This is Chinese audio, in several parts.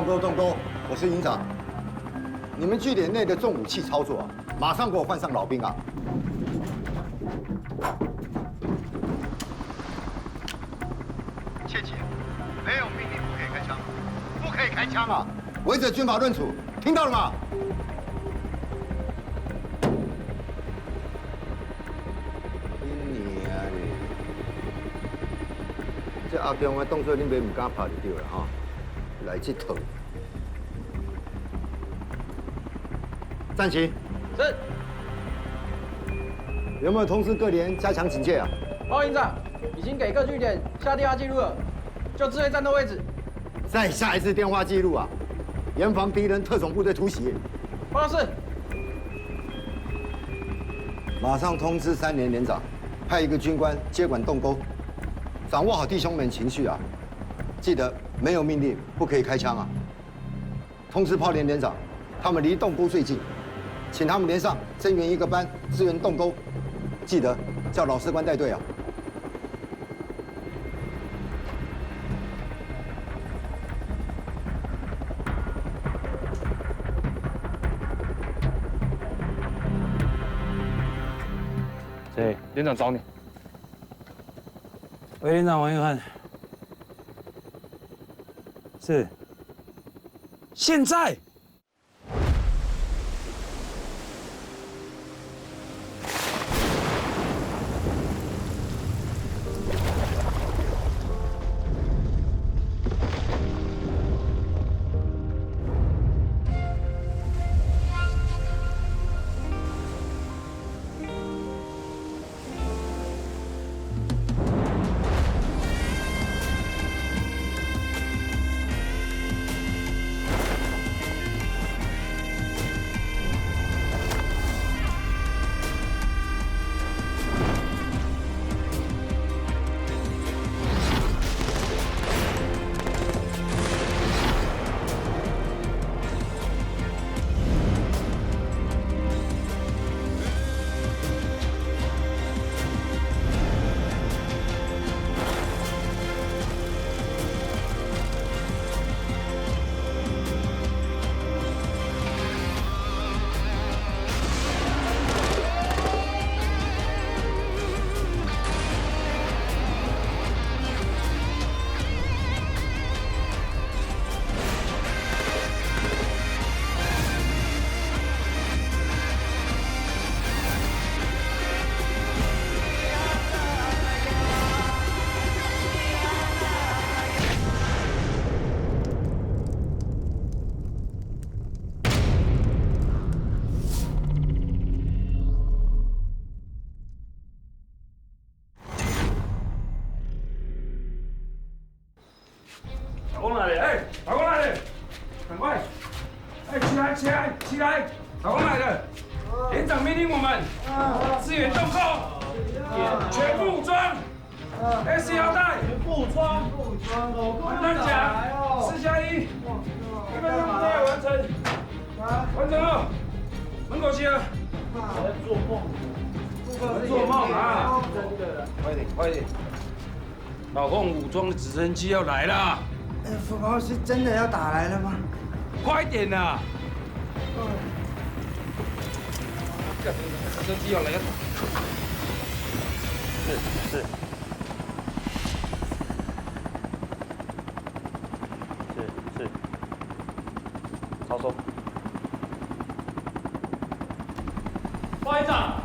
动钩！我是营长。你们据点内的重武器操作啊，马上给我换上老兵啊！切记，没有命令不可以开枪，不可以开枪啊！违者军法论处，听到了吗？你啊你！这阿强的动作，你别唔敢拍就对了哈。来这套。站齐。是。有没有通知各连加强警戒啊？报营长，已经给各据点下电话记录了，就自卫战斗位置。再下一次电话记录啊，严防敌人特种部队突袭。报告是。马上通知3连连长，派一个军官接管洞沟，掌握好弟兄们情绪啊！记得没有命令不可以开枪啊！通知炮连连长，他们离洞沟最近，请他们连上增援一个班支援洞沟，记得叫老士官带队啊！谁？连长找你。喂，连长王约翰。是。现在。打工来了，哎，打工来了，赶快，哎，起来，起来，起来，打工来了，连长命令我们支援洞口，全副武装，S 腰带，副装，霰弹夹，4+1，1分钟之内完成，完成了，门口集合。我在做梦，做梦啊！真的。快点，快点！老共武装的直升机要来了，福宝是真的要打来了吗？快点呐！直升机要来了。是。操收。报营长，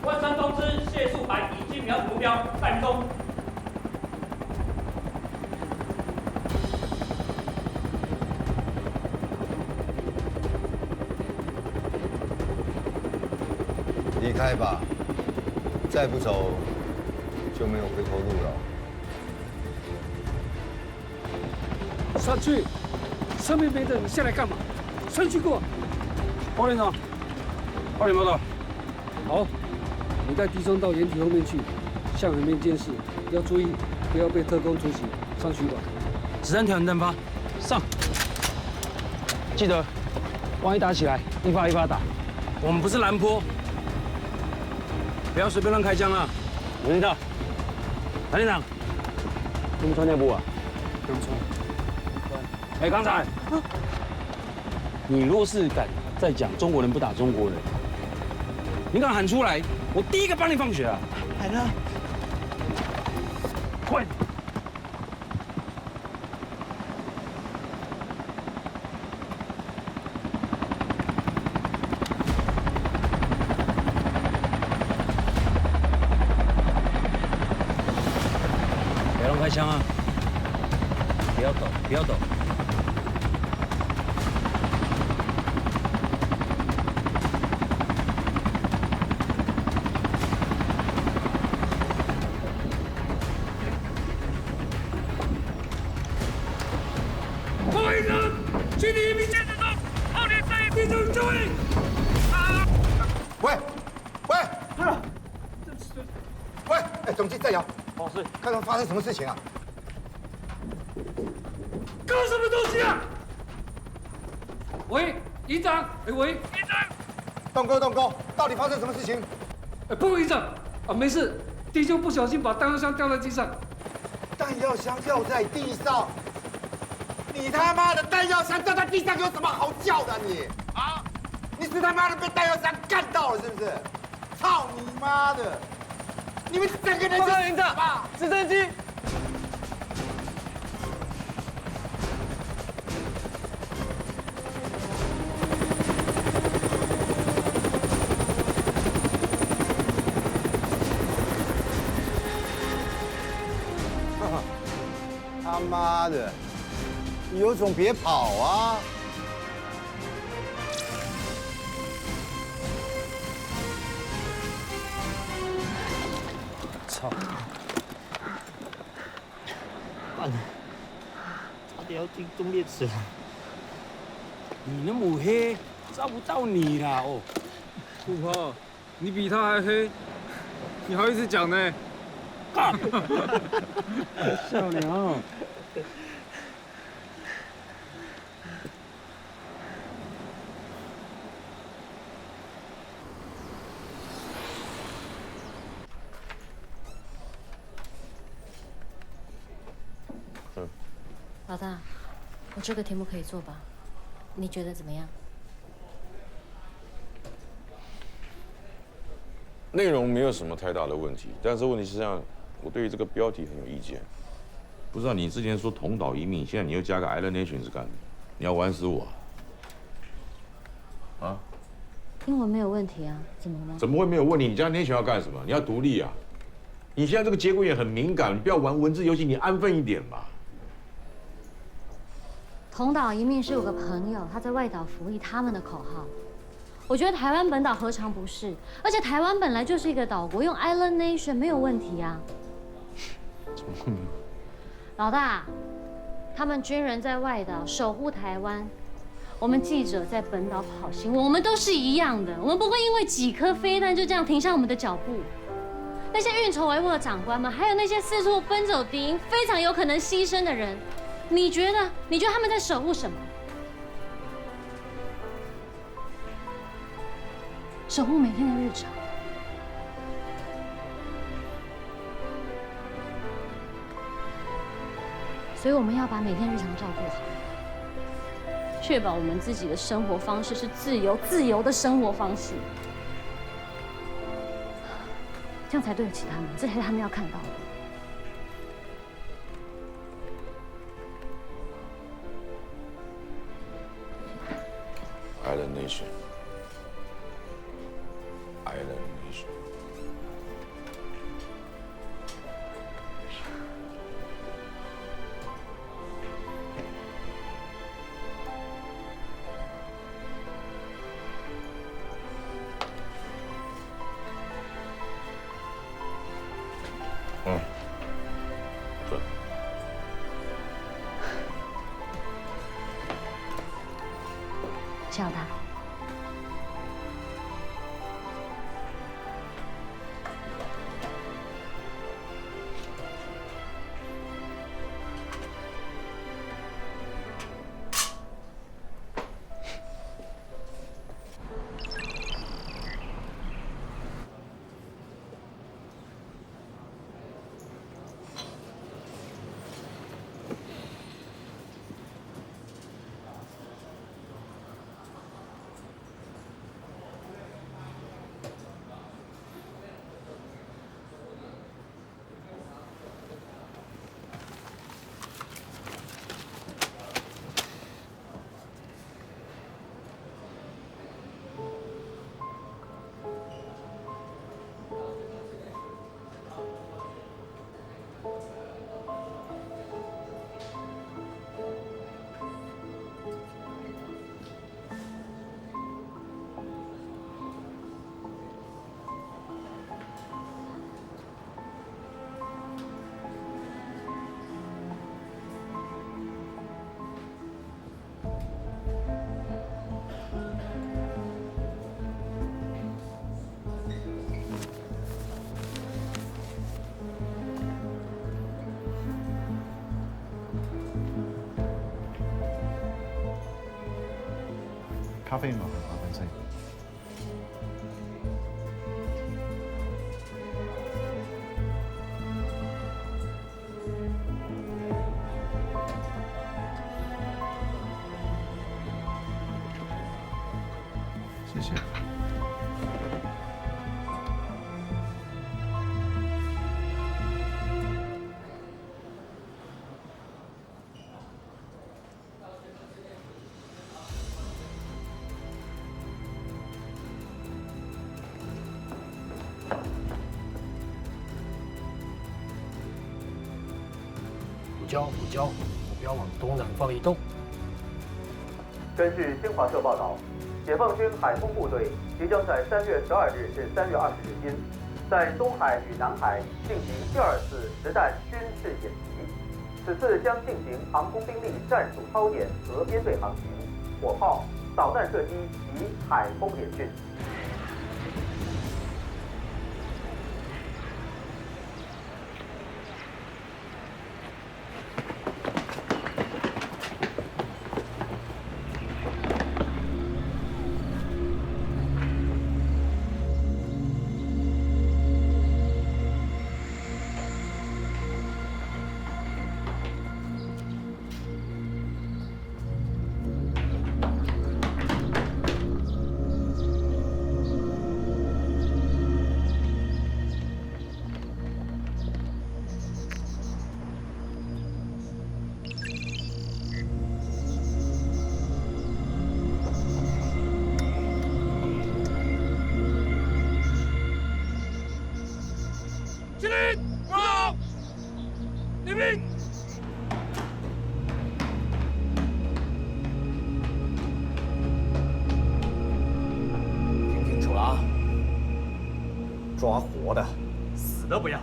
万山通知谢树海已经瞄准目标，待命中。离开吧，再不走就没有回头路了。上去！上面没人，你下来干嘛？上去给我！包连长，报点报道。好，你带弟兄到掩体后面去，向横面监视，要注意不要被特工突袭。上去吧。子弹条弹发，上！记得，万一打起来，一发一发打。我们不是蓝坡，不要随便乱开枪啊！我知道。蓝连长，用不穿内部啊？不用穿。哎，刚才，你若是敢再讲中国人不打中国人，你敢喊出来，我第一个帮你放血啊！来了，快！不要乱开枪啊！不要抖，不要抖。后一人，距离一名建设中，后联战役弟兄注意！喂，喂，喂，哎，总机在摇，哦，是。看到发生什么事情啊？搞什么东西啊？喂，营长，哎喂，营长，东哥，到底发生什么事情？不，营长，啊，没事，弟兄不小心把弹药箱掉在地上。弹药箱掉在地上，你他妈的弹药箱掉在地上有什么好叫的你？啊？你是他妈的被弹药箱干到了是不是？操你妈的！你们整个人是营长，直升机。他妈的，你有种别跑啊！操！完了，差点要进忠烈祠了。你那么黑，照不到你啦哦。富婆，你比他还黑，你好意思讲呢？笑鸟。老大，我这个题目可以做吧？你觉得怎么样？内容没有什么太大的问题，但是问题是这样，我对于这个标题很有意见。不知道你之前说同岛一命，现在你又加个 Island Nation 是干嘛？你要玩死我？啊？英文没有问题啊，怎么了？怎么会没有问题？你加 Nation 要干什么？你要独立啊！你现在这个节骨眼很敏感，你不要玩文字游戏，你安分一点吧。同岛一命是有个朋友，他在外岛服役，他们的口号。我觉得台湾本岛何尝不是？而且台湾本来就是一个岛国，用 Island Nation 没有问题啊。怎么会没有？老大，他们军人在外岛守护台湾，我们记者在本岛跑新闻，我们都是一样的，我们不会因为几颗飞弹就这样停下我们的脚步。那些运筹帷幄的长官们，还有那些四处奔走敌营、非常有可能牺牲的人，你觉得他们在守护什么？守护每天的日常。所以我们要把每天日常照顾好，确保我们自己的生活方式是自由的生活方式，这样才对得起他们，这才是他们要看到的。Island Nation. Island Nation. 对。谢老大。咖啡吗？麻烦这个。谢谢。补交，目标往东南方移动。根据新华社报道，解放军海空部队即将在3月12日至3月20日间，在东海与南海进行第2次实弹军事演习。此次将进行航空兵力战术操演和编队航行、火炮、导弹射击及海空演训。敬礼！好，立命。听清楚了啊！抓活的，死的不要。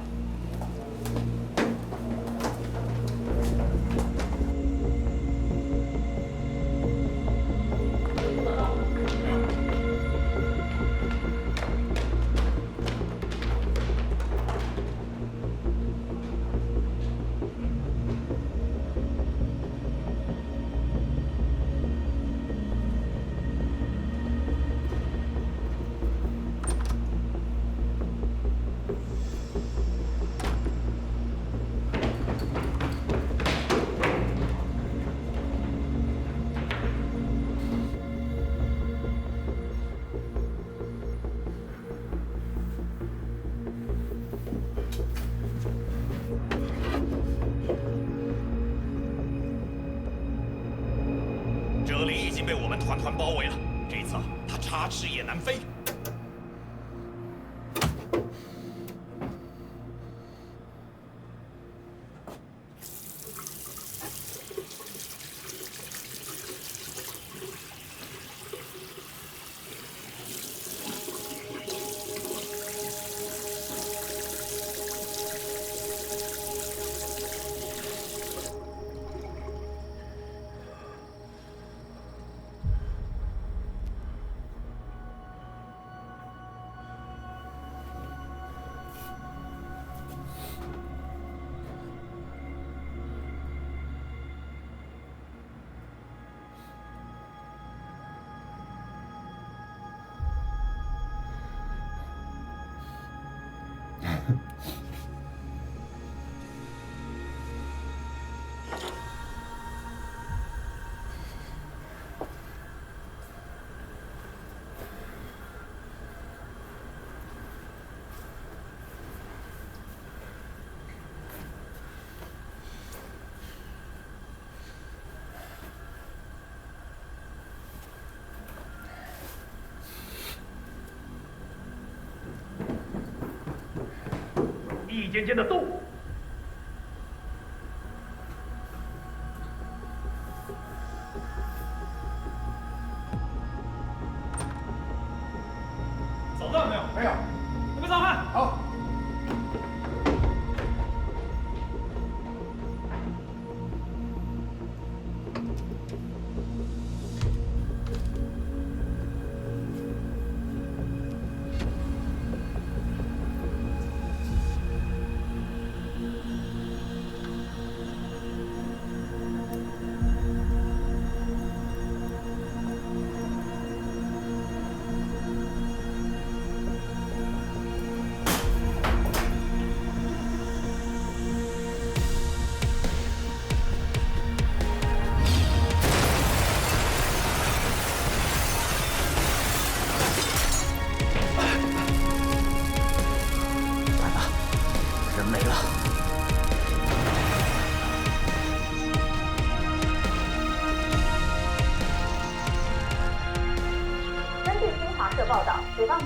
这里已经被我们团团包围了，这次他插翅也难飞。一间间的动。找到没有？没有。准备上岸。好。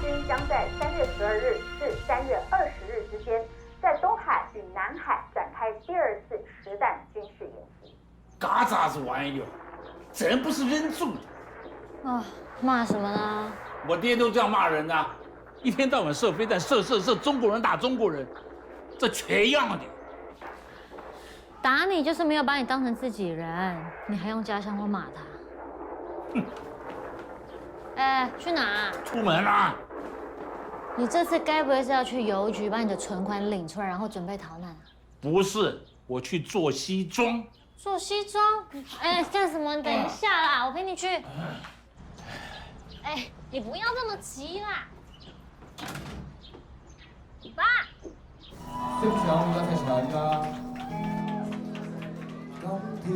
军将在3月12日至3月20日之间，在东海与南海展开第2次实弹军事演习。嘎咋子玩意儿？真不是人种的。啊，骂什么呢？我爹都这样骂人的，一天到晚射飞弹，射，中国人打中国人，这缺样的。打你就是没有把你当成自己人，你还用家乡话骂他？哼！哎，去哪？出门啦！你这次该不会是要去邮局把你的存款领出来，然后准备逃难啊？不是，我去做西装。做西装？哎，干什么？你等一下啦，我陪你去。哎，你不要这么急啦。爸。識唱一齊唱啦。今天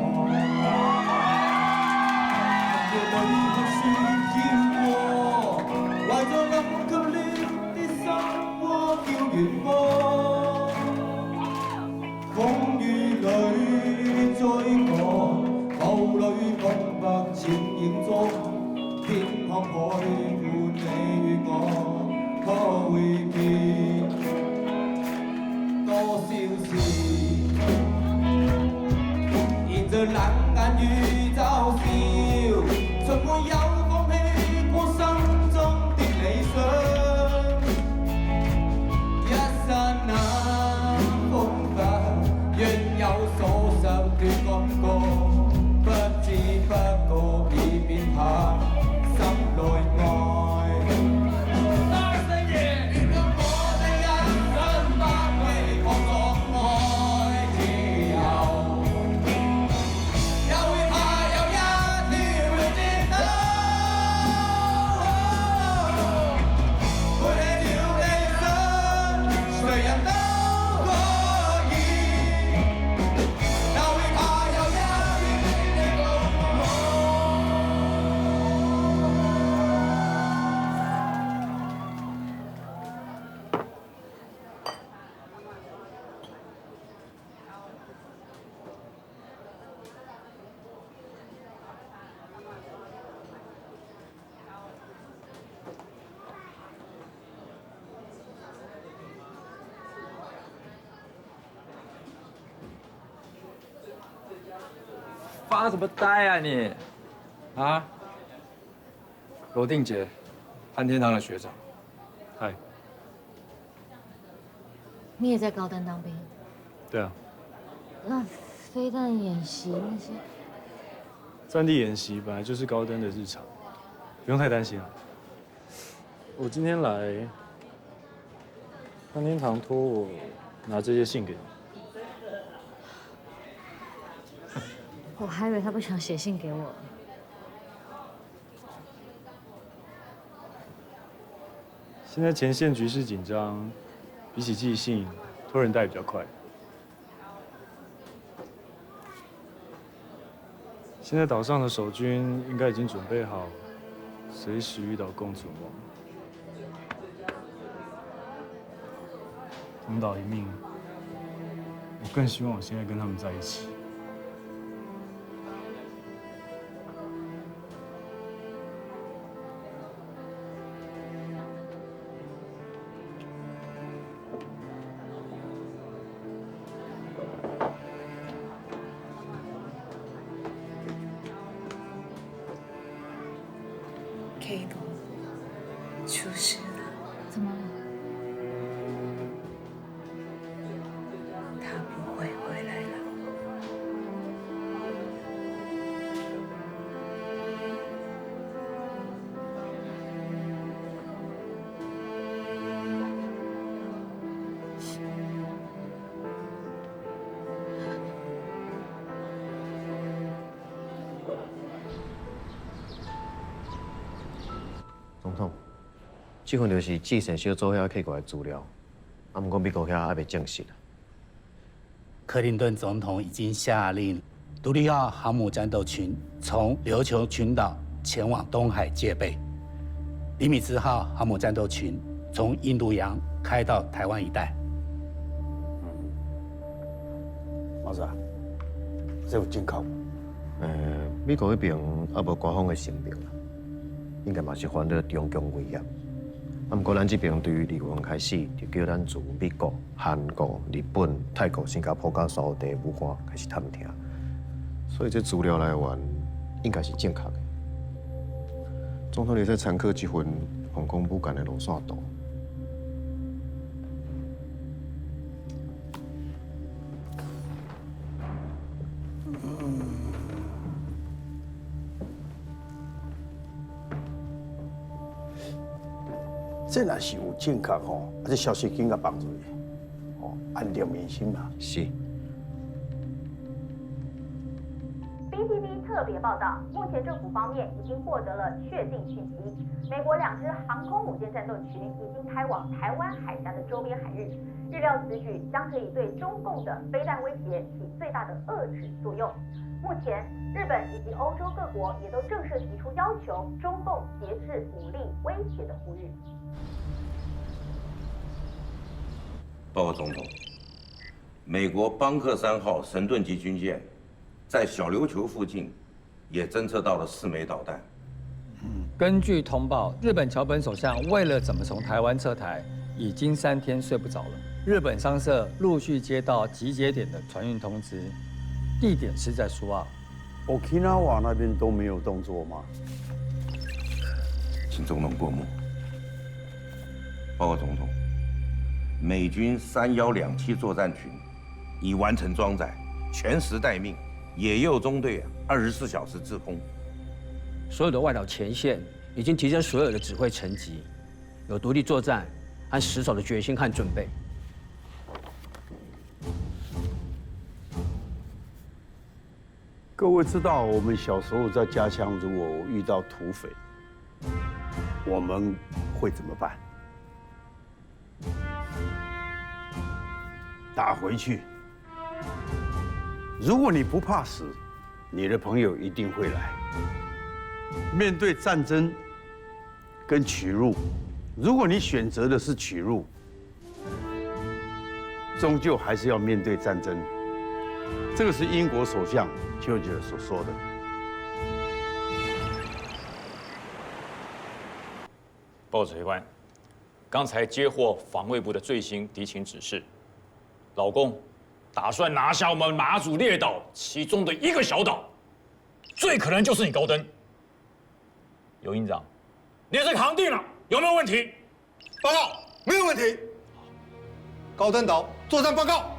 我嘅淚不算欠過，懷着暗舊了的心窩叫遠播，風雨裏追趕，霧裏空白潛影中，天空海闊你與我可會變多少事？沿着冷眼與嘲笑，從沒有放棄過心中的理想。一剎那風帆，若有所失的感覺，不知不覺已變淡，心內愛。发什么呆啊你？啊？罗定杰，汉天堂的学长。嗨。你也在高登当兵？对啊。那飞弹演习那些？战地演习本来就是高登的日常，不用太担心啊。我今天来，汉天堂托我拿这些信给你。我还以为他不想写信给我。现在前线局势紧张，比起寄信，托人带比较快。现在岛上的守军应该已经准备好，随时遇到共存亡。同岛一命，我更希望我现在跟他们在一起。K 罗出事了，怎么了？他不会回来了。总统，这份就是制胜小组遐摕过来资料，啊，不过美国遐还未证实。克林顿总统已经下令独立号航母战斗群从琉球群岛前往东海戒备，尼米兹号航母战斗群从印度洋开到台湾一带。马子啊，这有证靠？美国那边也无官方的声明啦，应该嘛是犯了中共威胁，不过咱这边对于2月开始，就叫咱自美国、韩国、日本、泰国、新加坡甲所有地武官开始探听，所以这资料来源应该是正确的。总统你在参考这份航空母舰的路线图。这若是有正确吼，这消息紧甲放出去，哦，安定民心嘛。是。BTV 特别报道，目前政府方面已经获得了确定讯息，美国2支航空母舰战斗群已经开往台湾海峡的周边海域，预料此举将可以对中共的飞弹威胁起最大的遏制作用。目前，日本以及欧洲各国也都正式提出要求中共节制武力威胁的呼吁。报告总统，美国邦克3号神盾级军舰在小琉球附近也侦测到了4枚导弹。根据通报，日本桥本首相为了怎么从台湾撤台，已经3天睡不着了。日本商社陆续接到集结点的船运通知，地点是在苏澳。Okinawa 那边都没有动作吗？请总统过目。报告总统，美军3127作战群已完成装载，全时待命。野鼬中队24小时自空。所有的外岛前线已经提升所有的指挥层级，有独立作战和死守的决心和准备。各位知道，我们小时候在家乡，如果遇到土匪，我们会怎么办？打回去。如果你不怕死，你的朋友一定会来。面对战争跟取入，如果你选择的是取入，终究还是要面对战争。这个是英国首相丘吉尔所说的。报指挥官，刚才接获防卫部的最新敌情指示，老共打算拿下我们马祖列岛其中的一个小岛，最可能就是你高登。尤营长，你这个航定了，有没有问题？报告，没有问题。高登岛作战报告。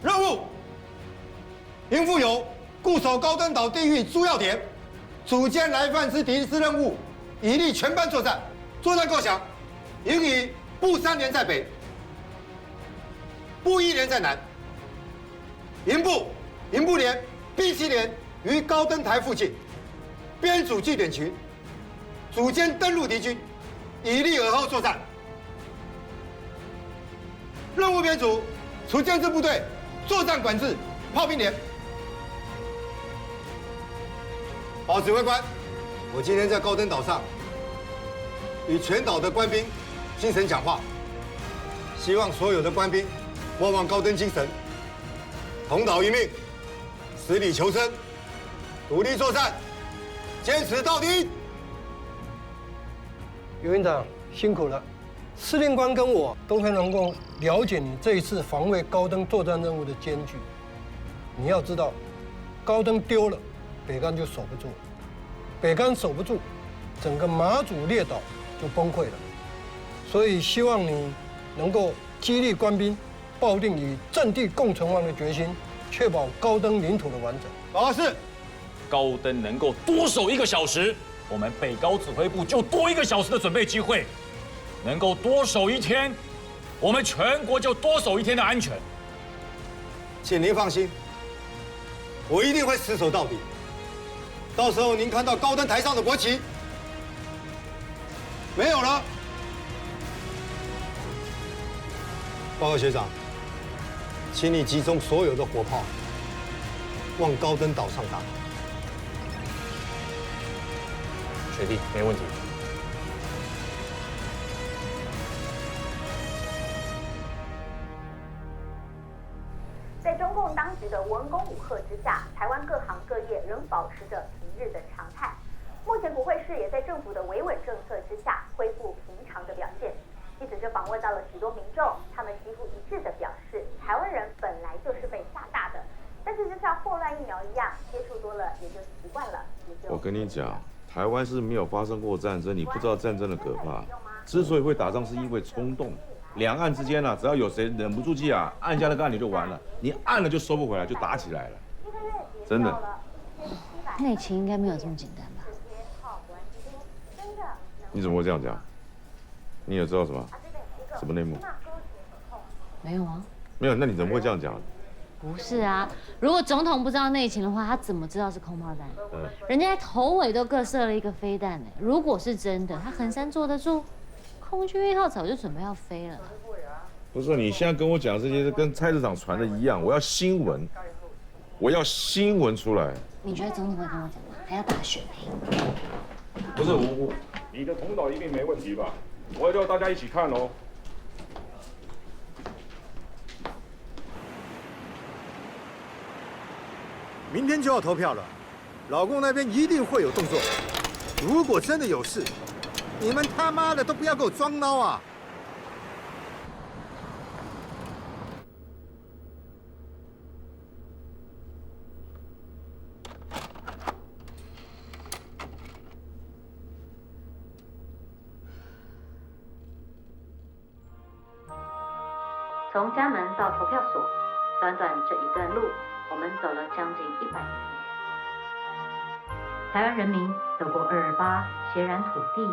任务：应付有固守高登岛地域诸要点，组歼来犯之敌之任务，以力全班作战。作战构想：应以步3连在北，步1连在南。营部连、B7连于高登台附近编组据点群，组歼登陆敌军，以力尔后作战。任务编组：除建制部队作战管制炮兵连。报指挥官，我今天在高登岛上与全岛的官兵精神讲话，希望所有的官兵莫忘高登精神，同岛一命，死里求生，独立作战，坚持到底。尤营长辛苦了，司令官跟我都很能够了解你这一次防卫高登作战任务的艰巨。你要知道，高登丢了，北竿就守不住；北竿守不住，整个马祖列岛就崩溃了。所以希望你能够激励官兵，抱定与阵地共存亡的决心，确保高登领土的完整。报告是。高登能够多守1个小时，我们北高指挥部就多1个小时的准备机会；能够多守1天，我们全国就多守1天的安全。请您放心，我一定会死守到底。到时候您看到高登台上的国旗没有了。报告学长，请你集中所有的火炮往高登岛上打。学弟，没问题。在中共当局的文攻武吓之下，台湾各行各业仍保持着平日的常态。目前国会市也在政府的维稳政策之下，恢复你讲，台湾是没有发生过战争，你不知道战争的可怕。之所以会打仗，是因为冲动。两岸之间只要有谁忍不住气按下那个按钮就完了，你按了就收不回来，就打起来了。真的。内情应该没有这么简单吧？你怎么会这样讲？你也知道什么内幕？没有啊。没有，那你怎么会这样讲？不是啊，如果总统不知道内情的话，他怎么知道是空炮弹？人家头尾都各射了一个飞弹呢。如果是真的，他衡山坐得住？空军1号早就准备要飞了。不是，你现在跟我讲这些跟菜市场传的一样，我要新闻，我要新闻出来。你觉得总统会跟我讲吗？还要大选呢。不是我，你的通导一定没问题吧？我也要大家一起看哦。明天就要投票了，老公那边一定会有动作。如果真的有事，你们他妈的都不要给我装孬啊！从家门到投票所，短短这一段路，我们走了将近100年。台湾人民走过228血染土地、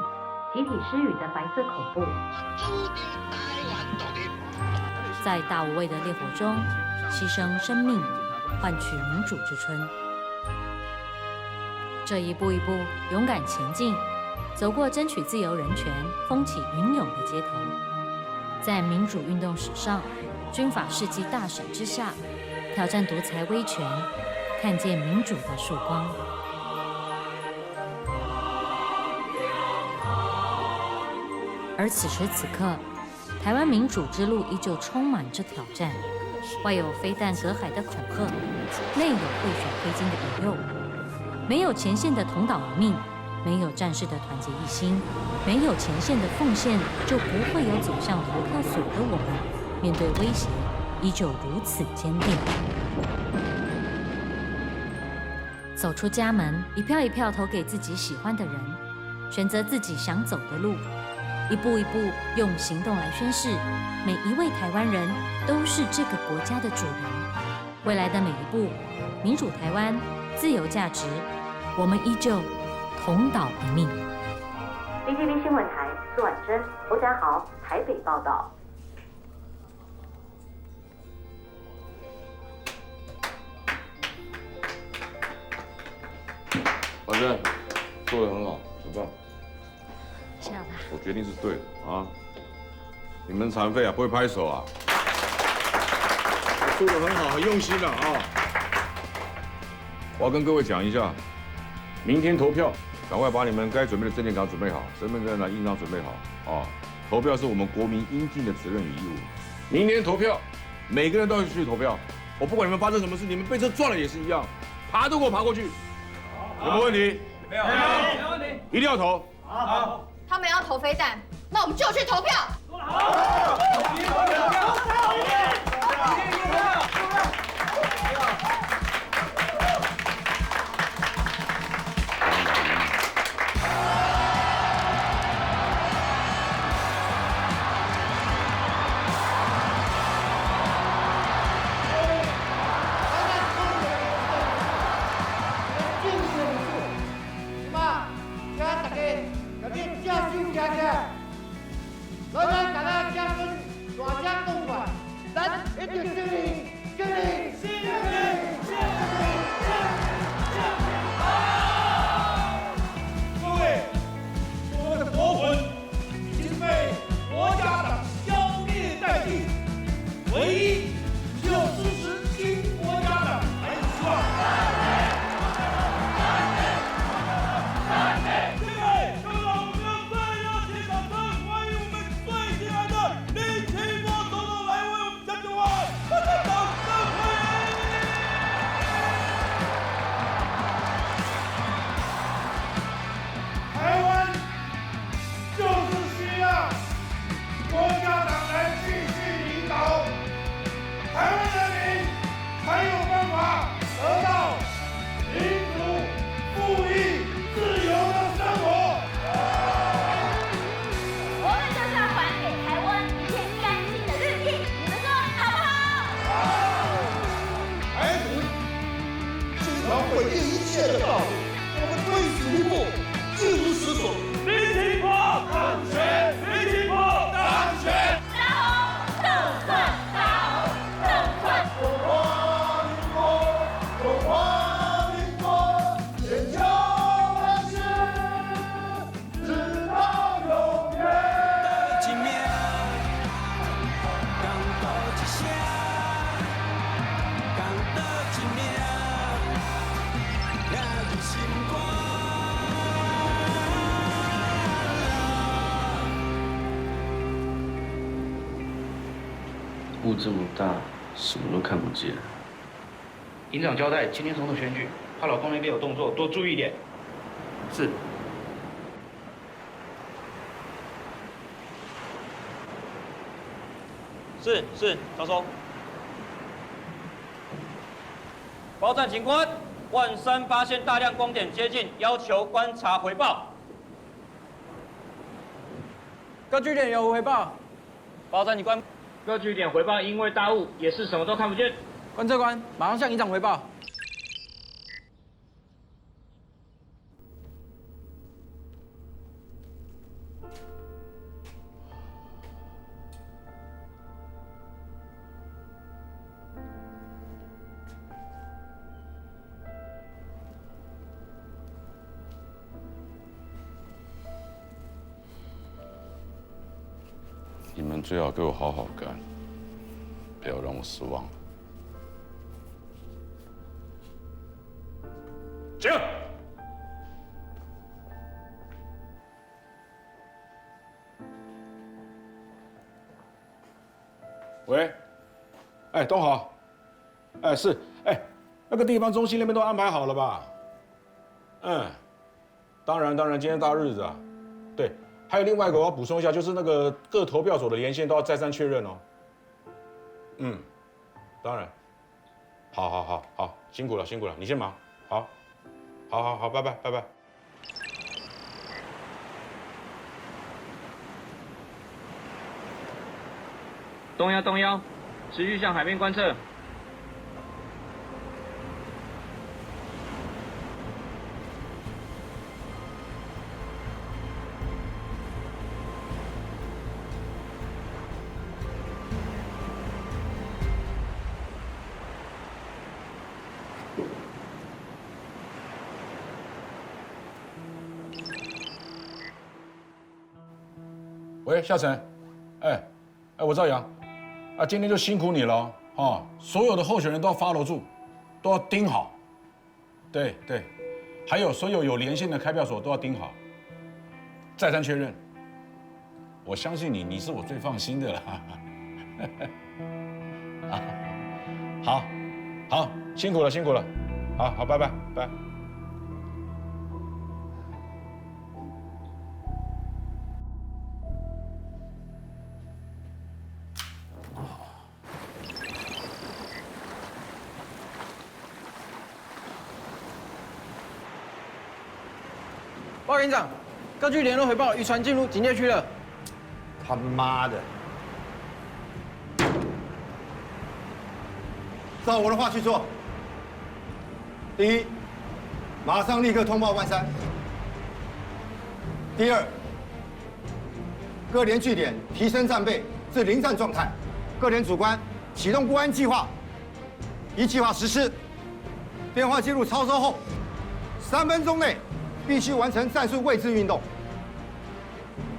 集体失语的白色恐怖，在大无畏的烈火中牺牲生命，换取民主之春。这一步一步勇敢前进，走过争取自由人权、风起云涌的街头。在民主运动史上，军法世纪大审之下，挑战独裁威权，看见民主的曙光。而此时此刻，台湾民主之路依旧充满着挑战，外有飞弹隔海的恐吓，内有贿选黑金的引诱。没有前线的同岛一命，没有战士的团结一心，没有前线的奉献，就不会有走向投票所的我们。面对威胁，依旧如此坚定。走出家门，一票一票投给自己喜欢的人，选择自己想走的路，一步一步用行动来宣示，每一位台湾人都是这个国家的主人。未来的每一步，民主台湾，自由价值，我们依旧同岛一命。BTV 新闻台苏婉珍、侯家豪台北报道。婉珍，做得很好，很棒。谢老大。我决定是对的啊！你们残废不会拍手啊！做得很好，很用心了啊！我要跟各位讲一下，明天投票，赶快把你们该准备的证件卡准备好，身份证印章准备好啊！投票是我们国民应尽的责任与义务。明天投票，每个人都要去投票。我不管你们发生什么事，你们被车撞了也是一样，爬都给我爬过去。有没有问题？没有问题。一定要投。好。他们要投飞弹，那我们就去投票。好。雾这么大，什么都看不见。营长交代，今天总统选举，怕老公那边有动作，多注意一点。是。是，招收。报站警官，万山发现大量光点接近，要求观察回报。各据点有无回报？报站警官，各据点回报，因为大雾，也是什么都看不见。观测官，马上向营长回报。你们最好给我好好干，不要让我失望。停！喂，哎，东豪，哎是，哎，那个地方中心那边都安排好了吧？嗯，当然，今天大日子啊，对。还有另外一个我要补充一下，就是那个各投票所的连线都要再三确认哦。嗯，当然。好，辛苦了，你先忙。好，拜拜。东幺，持续向海面观测。喂，夏晨，哎，我赵阳，啊，今天就辛苦你了哦，所有的候选人都要 follow 住，都要盯好，对，还有所有有连线的开票所都要盯好，再三确认。我相信你，你是我最放心的了。好，辛苦了，好，拜拜。报告营长，各据联络回报，渔船进入警戒区了。他妈的！照我的话去做。第一，马上立刻通报万山。第二，各连据点提升战备至临战状态，各连主官启动国安计划，依计划实施。电话记录抄收后，3分钟内必须完成战术位置运动。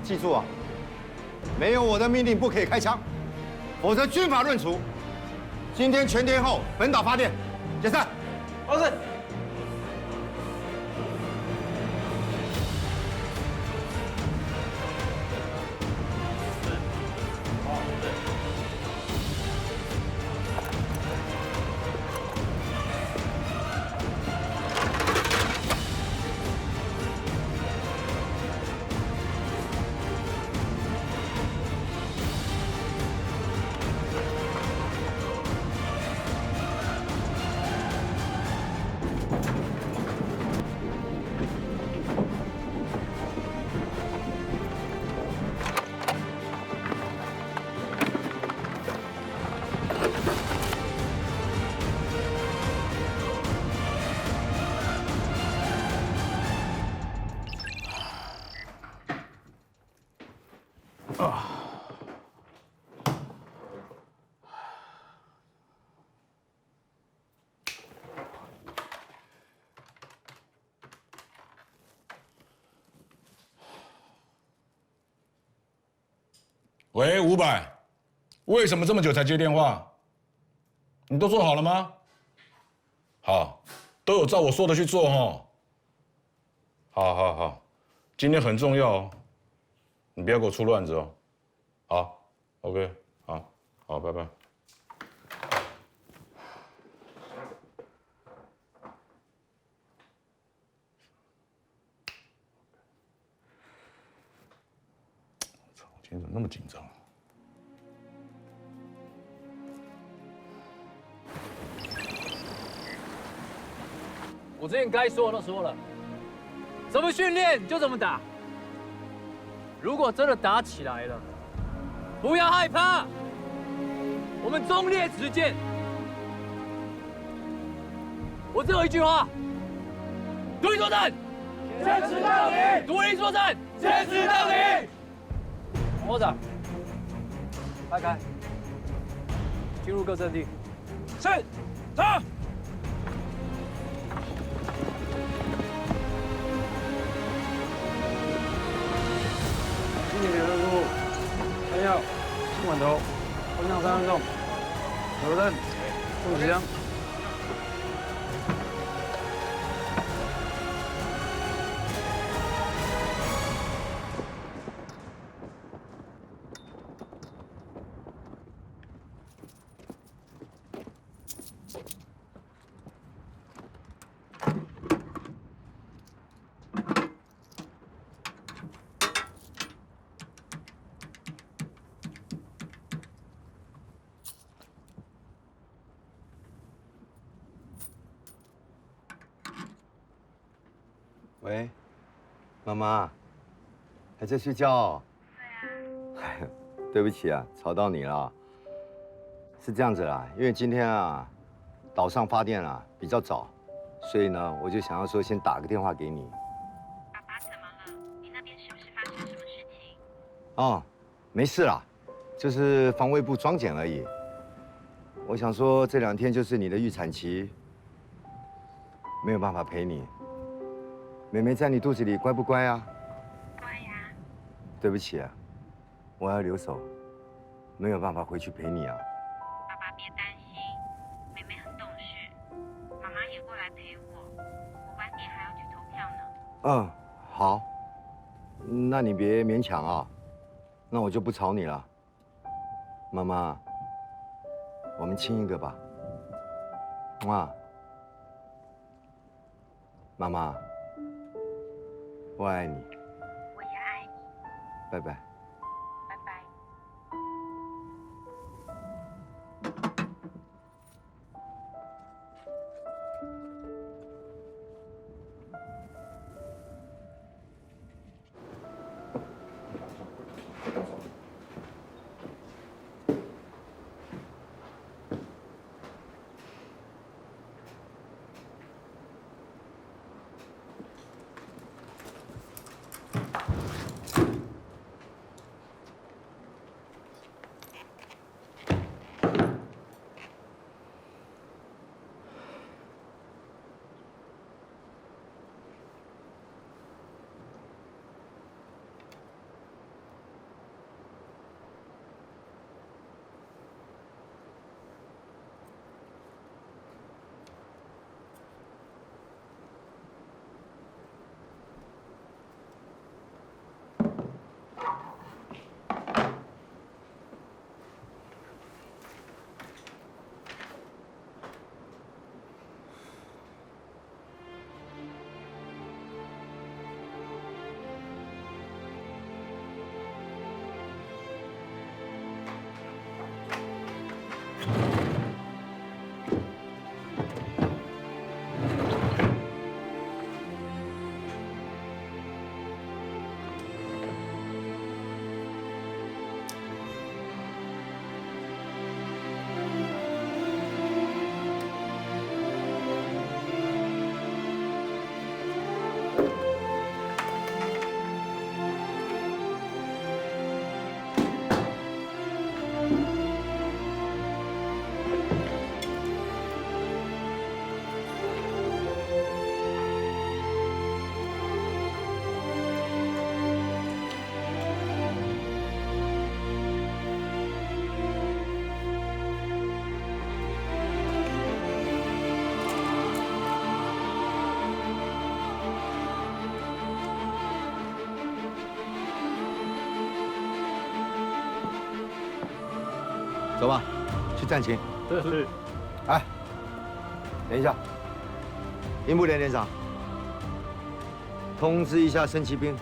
记住啊，没有我的命令不可以开枪，否则军法论处。今天全天候本岛发电，解散。报告。喂，500，为什么这么久才接电话？你都做好了吗？好，都有照我说的去做哦。好，今天很重要哦，你不要给我出乱子哦。好 ，OK，好，拜拜。今天怎么那么紧张？我之前该说的都说了，怎么训练就怎么打。如果真的打起来了，不要害怕，我们忠烈直谏。我只有一句话：独立作战，坚持到底；独立作战，坚持到底。伙长，排开，进入各阵地。是，走。今年的任务，弹药、气管头、方向3分钟，手灯、重机枪。喂，妈妈，还在睡觉？对啊。对不起啊，吵到你了。是这样子啦，因为今天啊，岛上发电啊比较早，所以呢，我就想要说先打个电话给你。爸爸怎么了？你那边是不是发生什么事情？哦，没事啦，就是防卫部装检而已。我想说这2天就是你的预产期，没有办法陪你。妹妹在你肚子里乖不乖啊？乖呀。对不起啊，我要留守，没有办法回去陪你啊。爸爸别担心，妹妹很懂事，妈妈也过来陪我。我晚点还要去投票呢。嗯，好，那你别勉强啊，那我就不吵你了。妈妈，我们亲一个吧。啊，妈妈。我爱你，我也爱你，拜拜，拜拜。走吧，去战情。是。哎，等一下，营部连连长，通知一下升旗兵，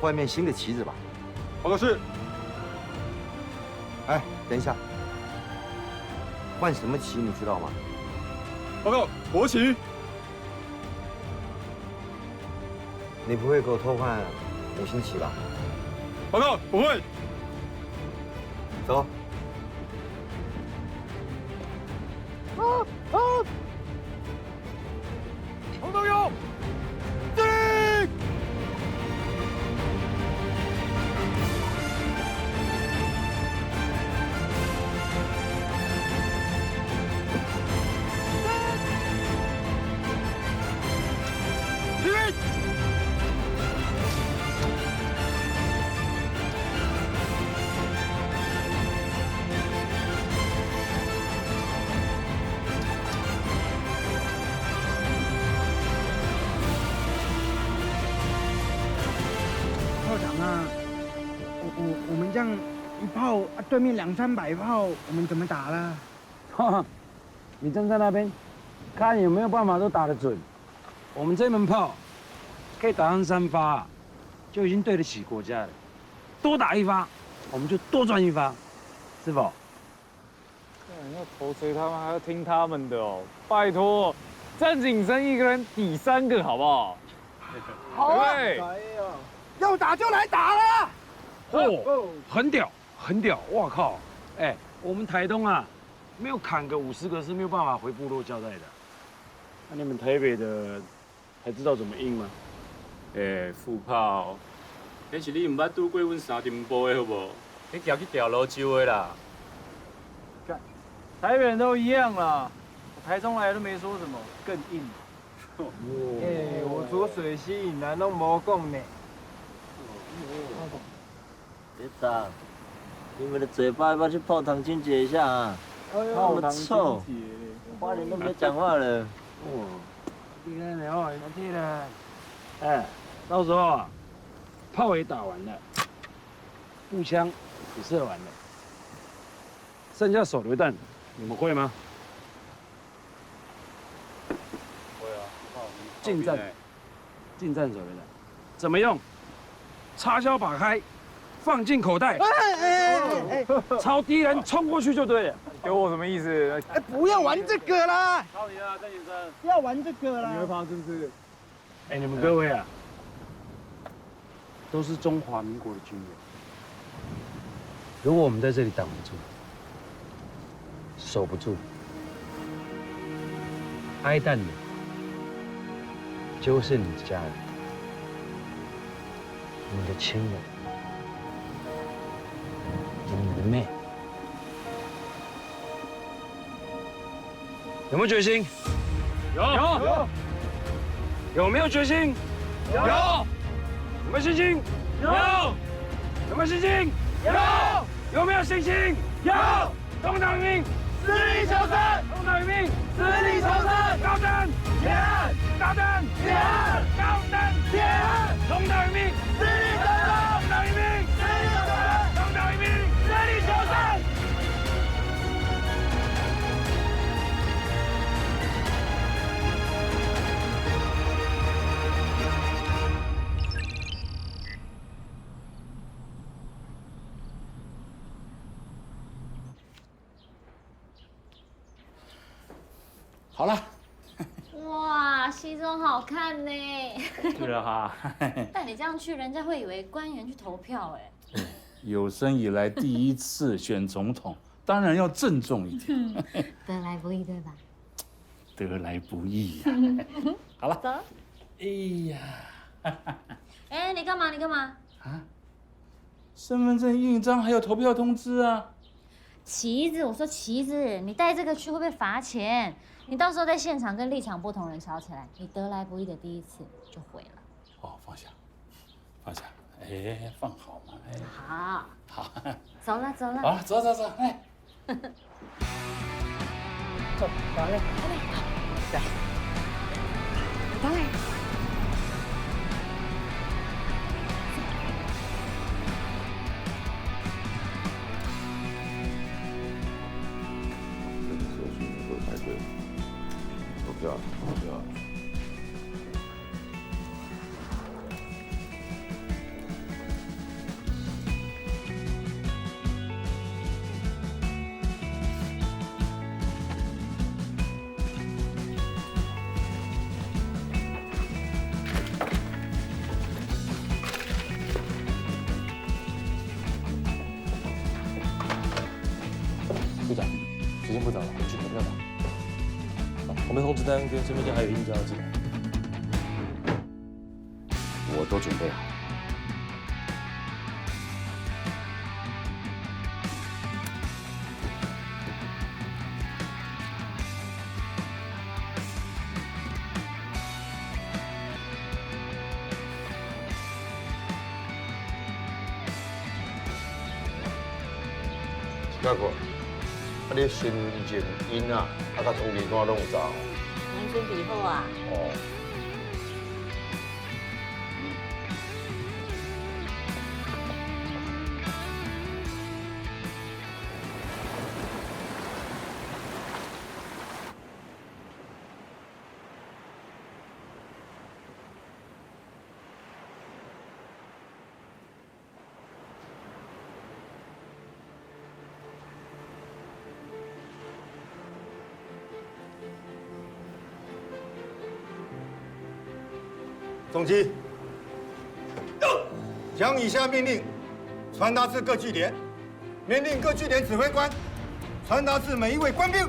换面新的旗子吧。报告是。哎，等一下，换什么旗你知道吗？报告，国旗。你不会给我偷换5星旗吧？报告，不会。走。冲动勇，敬礼！敬礼！炮长啊，我们这样一炮啊，对面200、300炮，我们怎么打啦？哈哈，你站在那边，看有没有办法都打得准。我们这门炮可以打上3发，就已经对得起国家了。多打1发，我们就多赚1发，是否？要头锤他们还要听他们的哦，拜托，战景生一个人抵3个好不好？好啊！对，要打就来打了！哦，很屌，很屌！哇靠！哎，我们台东啊，没有砍个50个是没有办法回部落交代的。那你们台北的还知道怎么应吗？哎，副炮，那是你唔捌拄过阮3丁波的好不好？你调去调罗州的啦。台北人都一样啦，台中来都没说什么，更硬。哎，我浊水溪以南都没讲呢。别打，你们的嘴巴要不要去泡汤清洁一下啊？那么臭，花莲都没讲话了。你看你哦，那对了。哎，到时候啊，炮也打完了，步枪也射完了，剩下手榴弹，你们会吗？会啊，近战手榴弹，怎么用？插销打开，放进口袋，朝敌人冲过去就对了。给我什么意思？哎，不要玩这个啦！靠你啦，郑先生！不要玩这个啦！你会怕是不是？哎，你们各位啊，都是中华民国的军人。如果我们在这里挡不住，守不住，挨弹的就是你的家人，你的亲人，你的妹。有没有决心？有。有没有决心？有。有没有信心？有。有没有信心？有。有没有信心？有。东岛民命，死里求生。东岛民命，死里求生。高登，铁汉。高登，铁汉。高登，铁汉。东岛民命，死里求生。东岛民命，死里求生。东岛民命，死里求生。好了。哇，西装好看呢。对了哈。但你这样去，人家会以为官员去投票哎。有生以来第一次选总统，当然要郑重一点。得来不易，对吧？得来不易呀。好了。走。哎呀。哎，你干嘛？你干嘛？啊？身份证印章还有投票通知啊。旗子，我说旗子，你带这个去会被罚钱。你到时候在现场跟立场不同人吵起来，你得来不易的第一次就毁了。哦，放下，放下，哎，放好嘛，哎。好。好。走了，走了。好，走，来。走，打来。来。打来。投票。部长，时间不早了，我们去投票吧。我们通知单跟身份证还有印章要寄来。我都准备好。那个，你身证、印啊，甲通知单拢有找。完全比后啊。哦。总机，将以下命令传达至各据点，命令各据点指挥官传达至每一位官兵。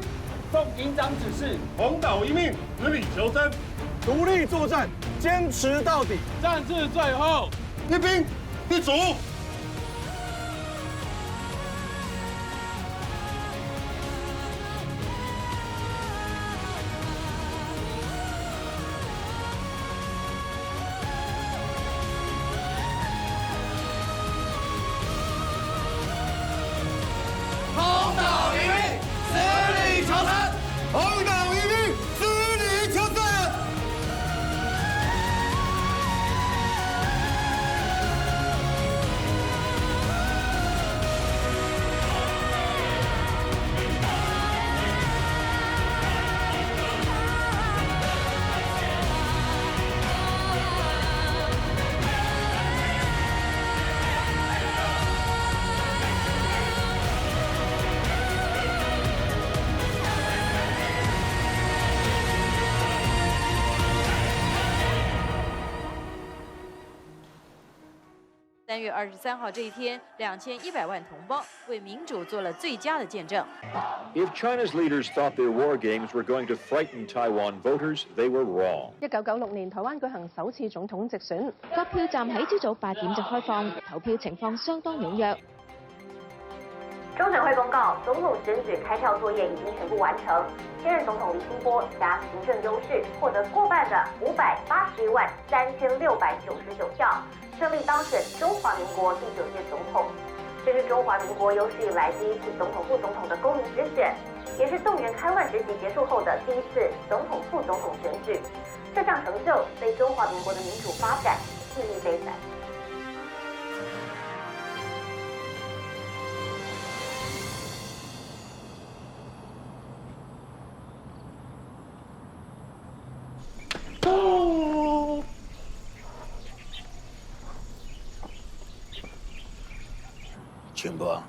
奉营长指示，红岛一命，死里求生，独立作战，坚持到底，战至最后。一兵一卒。3月23号这一天，2100万同胞为民主做了最佳的见证。If China's leaders thought their war games were going to frighten Taiwan voters, they were wrong. 1996年台灣舉行首次總統直選，各票站喺朝早8點就開放，投票情況相當踴躍。中选会公告，总统选举开票作业已经全部完成。现任总统李清波挟行政优势，获得过半的5813699票，顺利当选中华民国第9届总统。这是中华民国有史以来第一次总统、副总统的公民直选，也是动员戡乱时期结束后的第一次总统、副总统选举。这项成就对中华民国的民主发展意义非凡。清波，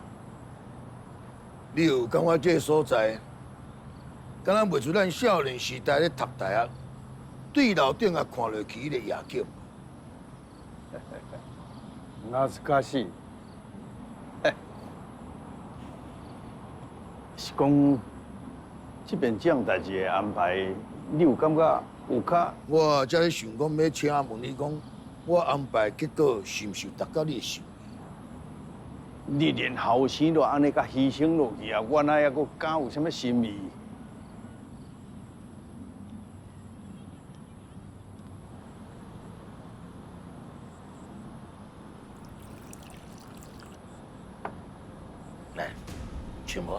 你有感觉这个所在，敢若袂出咱少年时代咧读大学，对楼顶啊看落去迄个夜景。那是假死。是讲，这边这样代志的安排，你有感觉有较？我才咧想讲要请问你讲，我安排结果是毋是达到你的想？你连后生都安尼甲牺牲落去啊！我哪还阁敢有啥物心意？来，全部。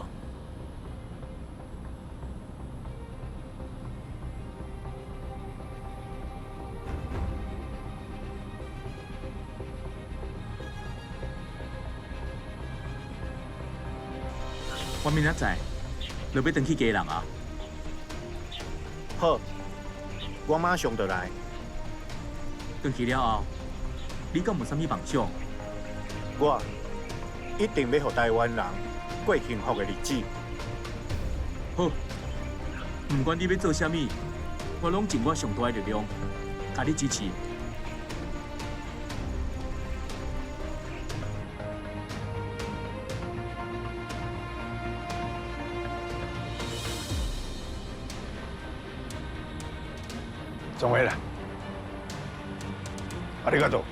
我明仔载就要回去家人啊。好，我马上就来。回去了后，你敢有啥物梦想？我一定要让台湾人过幸福的日子。好，不管你要做啥物，我拢尽我上大的力量，甲你支持。总回来。ありがとう。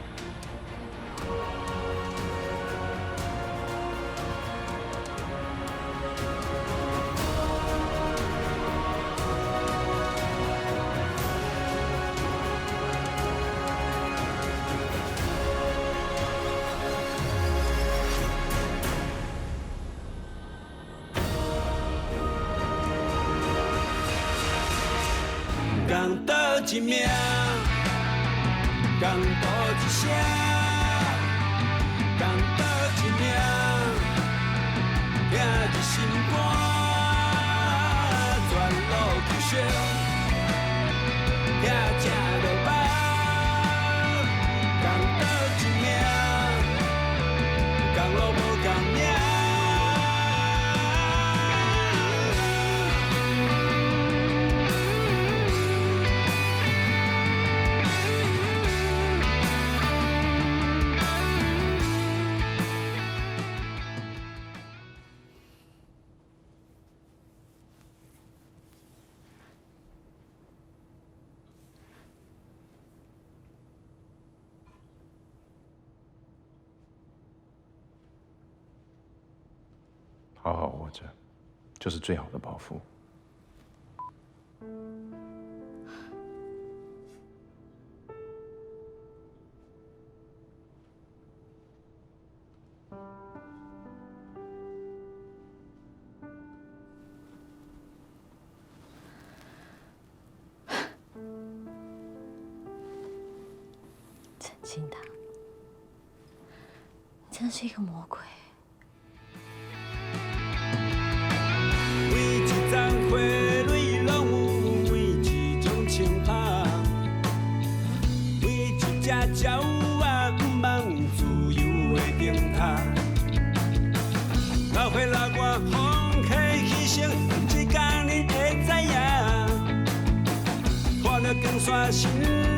讲多一命，讲多一声，讲多一命，拼一心肝，全路求生，拼正落班。讲多一命，讲路无讲命。好好活着，就是最好的报复。陈金堂，你真是一个魔鬼。每一丛花蕊拢有每一种情拍，每一只鸟仔不茫自由的平塔。老岁老我放弃牺牲，一天你会知影，看了光线心。